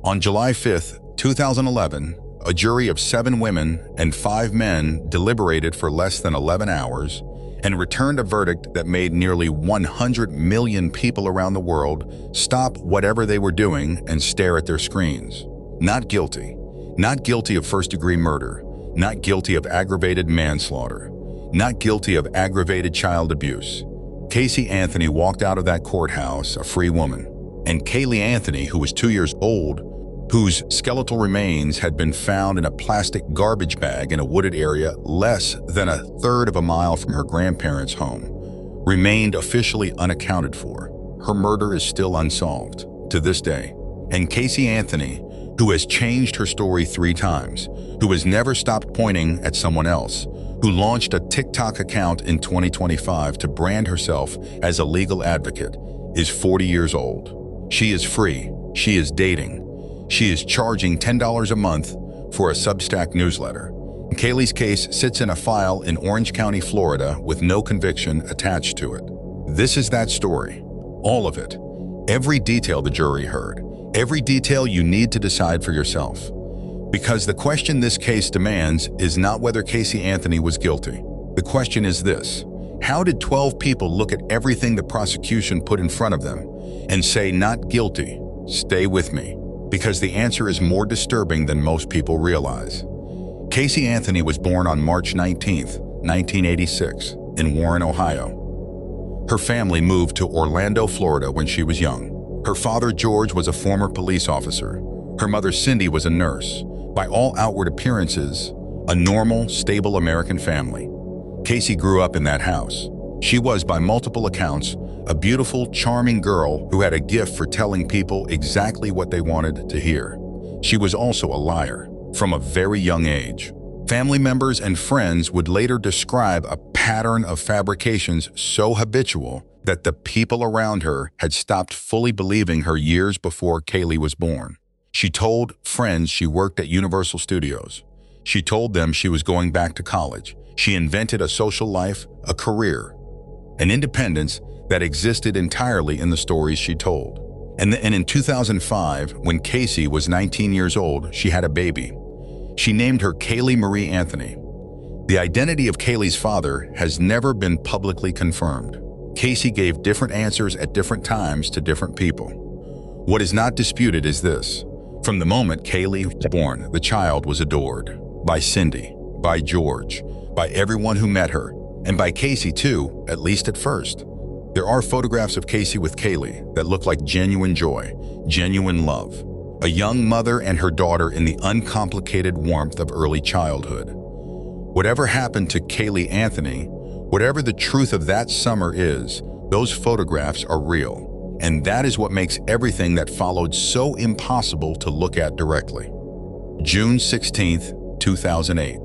On July 5, 2011, a jury of 7 women and 5 men deliberated for less than 11 hours and returned a verdict that made nearly 100 million people around the world stop whatever they were doing and stare at their screens. Not guilty. Not guilty of first-degree murder. Not guilty of aggravated manslaughter. Not guilty of aggravated child abuse. Casey Anthony walked out of that courthouse a free woman. And Caylee Anthony, who was 2 years old, whose skeletal remains had been found in a plastic garbage bag in a wooded area less than a third of a mile from her grandparents' home, remained officially unaccounted for. Her murder is still unsolved to this day. And Casey Anthony, who has changed her story 3 times, who has never stopped pointing at someone else, who launched a TikTok account in 2025 to brand herself as a legal advocate, is 40 years old. She is free. She is dating. She is charging $10 a month for a Substack newsletter. Caylee's case sits in a file in Orange County, Florida, with no conviction attached to it. This is that story. All of it. Every detail the jury heard. Every detail you need to decide for yourself. Because the question this case demands is not whether Casey Anthony was guilty. The question is this: how did 12 people look at everything the prosecution put in front of them and say not guilty? Stay with me, because the answer is more disturbing than most people realize. Casey Anthony was born on March 19, 1986, in Warren, Ohio. Her family moved to Orlando, Florida when she was young. Her father, George, was a former police officer. Her mother, Cindy, was a nurse. By all outward appearances, a normal, stable American family. Casey grew up in that house. She was, by multiple accounts, a beautiful, charming girl who had a gift for telling people exactly what they wanted to hear. She was also a liar from a very young age. Family members and friends would later describe a pattern of fabrications so habitual that the people around her had stopped fully believing her years before Caylee was born. She told friends she worked at Universal Studios. She told them she was going back to college. She invented a social life, a career, an independence that existed entirely in the stories she told. And in 2005, when Casey was 19 years old, she had a baby. She named her Caylee Marie Anthony. The identity of Caylee's father has never been publicly confirmed. Casey gave different answers at different times to different people. What is not disputed is this: from the moment Caylee was born, the child was adored by Cindy, by George, by everyone who met her, and by Casey too, at least at first. There are photographs of Casey with Caylee that look like genuine joy, genuine love. A young mother and her daughter in the uncomplicated warmth of early childhood. Whatever happened to Caylee Anthony, whatever the truth of that summer is, those photographs are real. And that is what makes everything that followed so impossible to look at directly. June 16, 2008.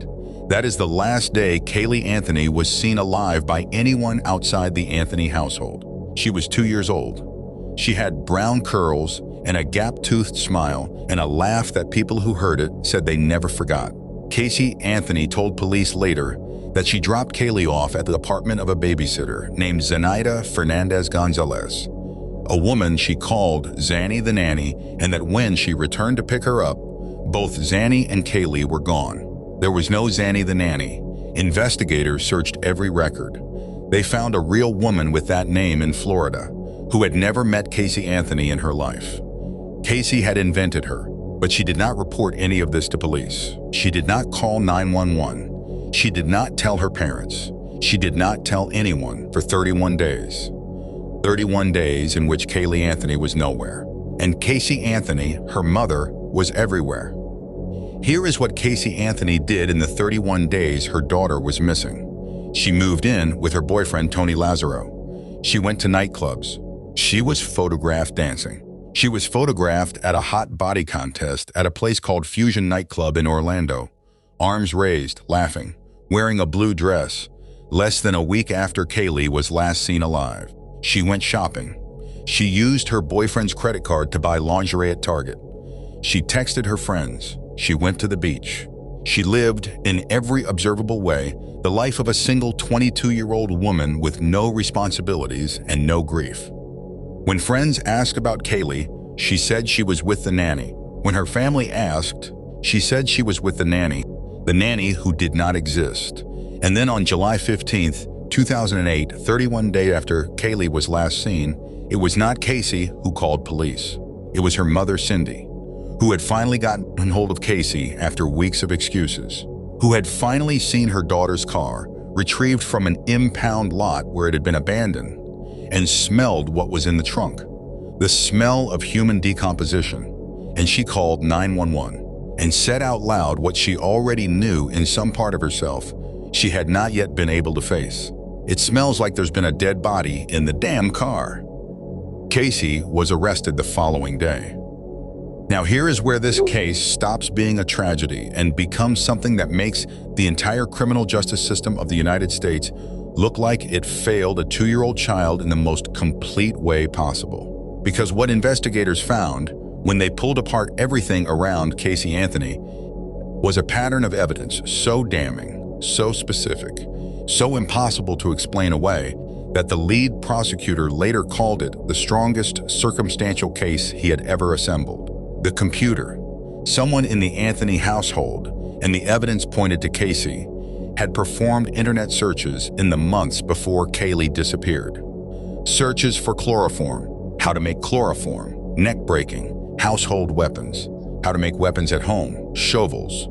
That is the last day Caylee Anthony was seen alive by anyone outside the Anthony household. She was 2 years old. She had brown curls and a gap-toothed smile and a laugh that people who heard it said they never forgot. Casey Anthony told police later that she dropped Caylee off at the apartment of a babysitter named Zenaida Fernandez-Gonzalez, a woman she called Zanny the nanny, and that when she returned to pick her up, both Zanny and Caylee were gone. There was no Zanny the nanny. Investigators searched every record. They found a real woman with that name in Florida, who had never met Casey Anthony in her life. Casey had invented her, but she did not report any of this to police. She did not call 911. She did not tell her parents. She did not tell anyone for 31 days. 31 days in which Caylee Anthony was nowhere. And Casey Anthony, her mother, was everywhere. Here is what Casey Anthony did in the 31 days her daughter was missing. She moved in with her boyfriend, Tony Lazaro. She went to nightclubs. She was photographed dancing. She was photographed at a hot body contest at a place called Fusion Nightclub in Orlando, arms raised, laughing, wearing a blue dress. Less than a week after Caylee was last seen alive, she went shopping. She used her boyfriend's credit card to buy lingerie at Target. She texted her friends. She went to the beach. She lived, in every observable way, the life of a single 22-year-old woman with no responsibilities and no grief. When friends asked about Caylee, she said she was with the nanny. When her family asked, she said she was with the nanny who did not exist. And then on July 15th, 2008, 31 days after Caylee was last seen, it was not Casey who called police. It was her mother, Cindy, who had finally gotten hold of Casey after weeks of excuses, who had finally seen her daughter's car retrieved from an impound lot where it had been abandoned, and smelled what was in the trunk, the smell of human decomposition. And she called 911 and said out loud what she already knew in some part of herself she had not yet been able to face. It smells like there's been a dead body in the damn car. Casey was arrested the following day. Now here is where this case stops being a tragedy and becomes something that makes the entire criminal justice system of the United States look like it failed a 2-year-old child in the most complete way possible. Because what investigators found when they pulled apart everything around Casey Anthony was a pattern of evidence so damning, so specific, so impossible to explain away, that the lead prosecutor later called it the strongest circumstantial case he had ever assembled. The computer, someone in the Anthony household, and the evidence pointed to Casey, had performed internet searches in the months before Caylee disappeared. Searches for chloroform, how to make chloroform, neck breaking, household weapons, how to make weapons at home, shovels.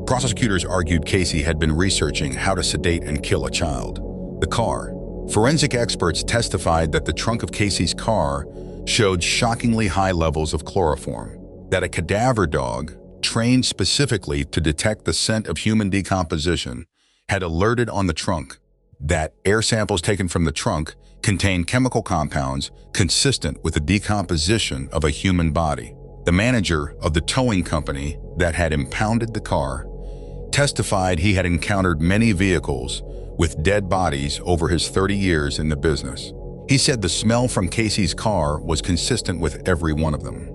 Prosecutors argued Casey had been researching how to sedate and kill a child. The car. Forensic experts testified that the trunk of Casey's car showed shockingly high levels of chloroform, that a cadaver dog, trained specifically to detect the scent of human decomposition, had alerted on the trunk, that air samples taken from the trunk contained chemical compounds consistent with the decomposition of a human body. The manager of the towing company that had impounded the car testified he had encountered many vehicles with dead bodies over his 30 years in the business. He said the smell from Casey's car was consistent with every one of them.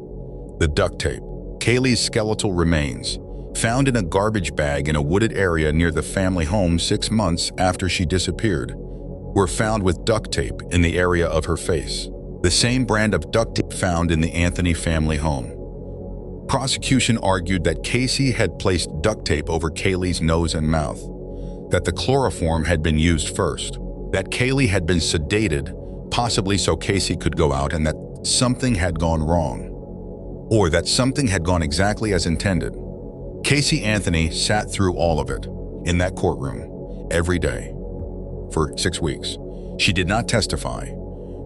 The duct tape. Caylee's skeletal remains, found in a garbage bag in a wooded area near the family home 6 months after she disappeared, were found with duct tape in the area of her face, the same brand of duct tape found in the Anthony family home. Prosecution argued that Casey had placed duct tape over Caylee's nose and mouth, that the chloroform had been used first, that Caylee had been sedated, possibly so Casey could go out, and that something had gone wrong, or that something had gone exactly as intended. Casey Anthony sat through all of it in that courtroom every day for 6 weeks. She did not testify.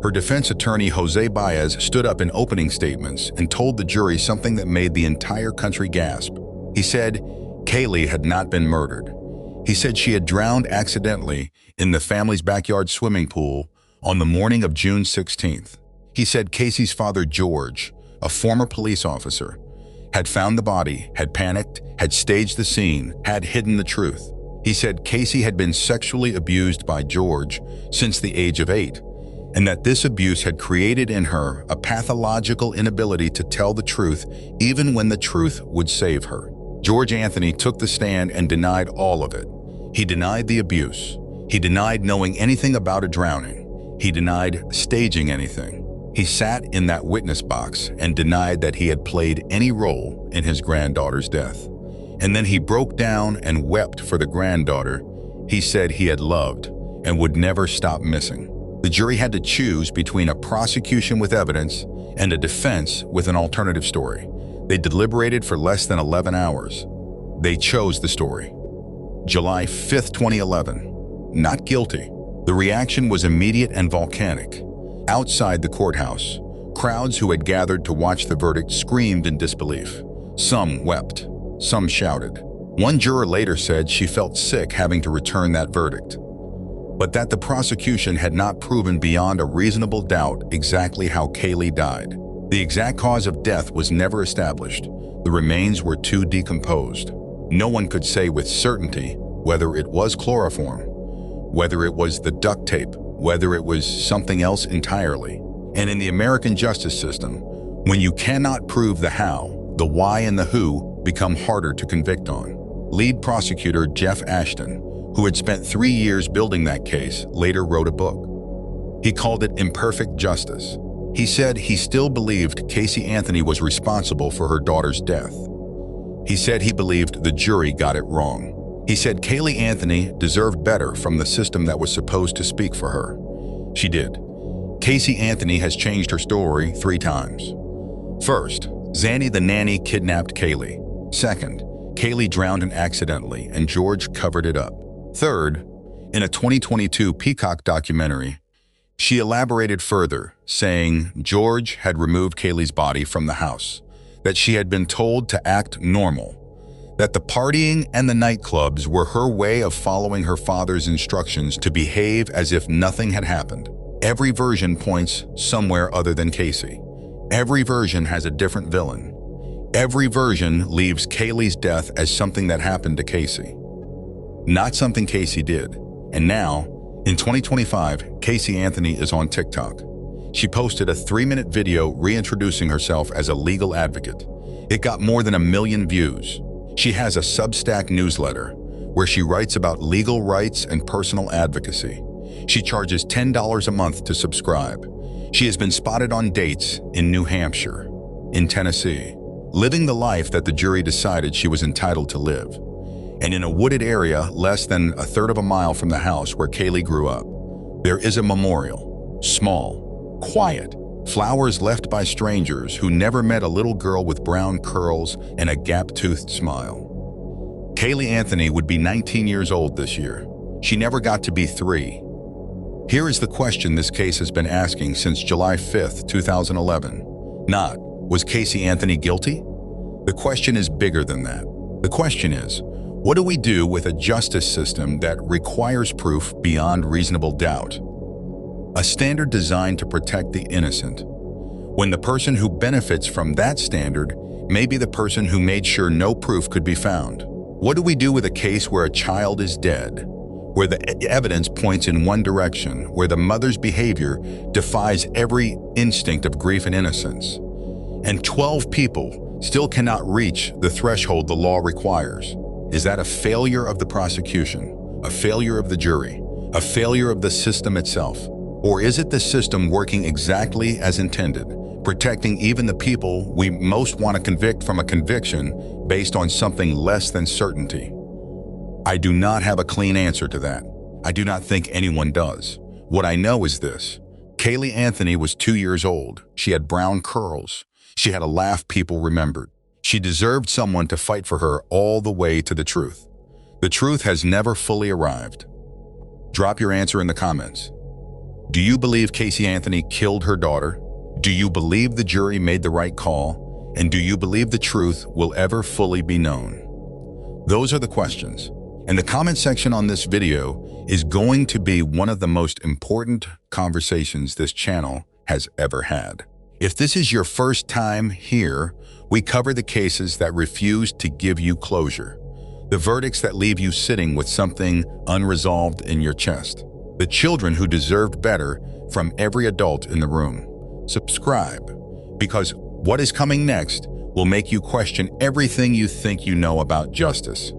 Her defense attorney, Jose Baez, stood up in opening statements and told the jury something that made the entire country gasp. He said Caylee had not been murdered. He said she had drowned accidentally in the family's backyard swimming pool on the morning of June 16th. He said Casey's father, George, a former police officer, had found the body, had panicked, had staged the scene, had hidden the truth. He said Casey had been sexually abused by George since the age of 8, and that this abuse had created in her a pathological inability to tell the truth even when the truth would save her. George Anthony took the stand and denied all of it. He denied the abuse. He denied knowing anything about a drowning. He denied staging anything. He sat in that witness box and denied that he had played any role in his granddaughter's death. And then he broke down and wept for the granddaughter he said he had loved and would never stop missing. The jury had to choose between a prosecution with evidence and a defense with an alternative story. They deliberated for less than 11 hours. They chose the story. July 5th, 2011. Not guilty. The reaction was immediate and volcanic. Outside the courthouse, crowds who had gathered to watch the verdict screamed in disbelief. Some wept. Some shouted. One juror later said she felt sick having to return that verdict, but that the prosecution had not proven beyond a reasonable doubt exactly how Caylee died. The exact cause of death was never established. The remains were too decomposed. No one could say with certainty whether it was chloroform, whether it was the duct tape, whether it was something else entirely. And in the American justice system, when you cannot prove the how, the why and the who become harder to convict on. Lead prosecutor Jeff Ashton, who had spent 3 years building that case, later wrote a book. He called it Imperfect Justice. He said he still believed Caylee Anthony was responsible for her daughter's death. He said he believed the jury got it wrong. He said Caylee Anthony deserved better from the system that was supposed to speak for her. She did. Caylee Anthony has changed her story 3 times. First, Zanny the nanny kidnapped Caylee. Second, Caylee drowned accidentally and George covered it up. Third, in a 2022 Peacock documentary, she elaborated further, saying George had removed Caylee's body from the house, that she had been told to act normal, that the partying and the nightclubs were her way of following her father's instructions to behave as if nothing had happened. Every version points somewhere other than Caylee. Every version has a different villain. Every version leaves Caylee's death as something that happened to Caylee, not something Caylee did. And now, in 2025, Caylee Anthony is on TikTok. She posted a 3-minute video reintroducing herself as a legal advocate. It got more than 1 million views. She has a Substack newsletter where she writes about legal rights and personal advocacy. She charges $10 a month to subscribe. She has been spotted on dates in New Hampshire, in Tennessee, living the life that the jury decided she was entitled to live, and in a wooded area less than 1/3 of a mile from the house where Caylee grew up. There is a memorial, small, quiet, flowers left by strangers who never met a little girl with brown curls and a gap-toothed smile. Caylee Anthony would be 19 years old this year. She never got to be 3. Here is the question this case has been asking since July 5th, 2011. Not, was Caylee Anthony guilty? The question is bigger than that. The question is, what do we do with a justice system that requires proof beyond reasonable doubt? A standard designed to protect the innocent, when the person who benefits from that standard may be the person who made sure no proof could be found. What do we do with a case where a child is dead, where the evidence points in one direction, where the mother's behavior defies every instinct of grief and innocence, and 12 people still cannot reach the threshold the law requires? Is that a failure of the prosecution, a failure of the jury, a failure of the system itself? Or is it the system working exactly as intended, protecting even the people we most want to convict from a conviction based on something less than certainty? I do not have a clean answer to that. I do not think anyone does. What I know is this: Caylee Anthony was 2 years old. She had brown curls. She had a laugh people remembered. She deserved someone to fight for her all the way to the truth. The truth has never fully arrived. Drop your answer in the comments. Do you believe Caylee Anthony killed her daughter? Do you believe the jury made the right call? And do you believe the truth will ever fully be known? Those are the questions. And the comment section on this video is going to be one of the most important conversations this channel has ever had. If this is your first time here, we cover the cases that refuse to give you closure, the verdicts that leave you sitting with something unresolved in your chest, the children who deserved better from every adult in the room. Subscribe, because what is coming next will make you question everything you think you know about justice.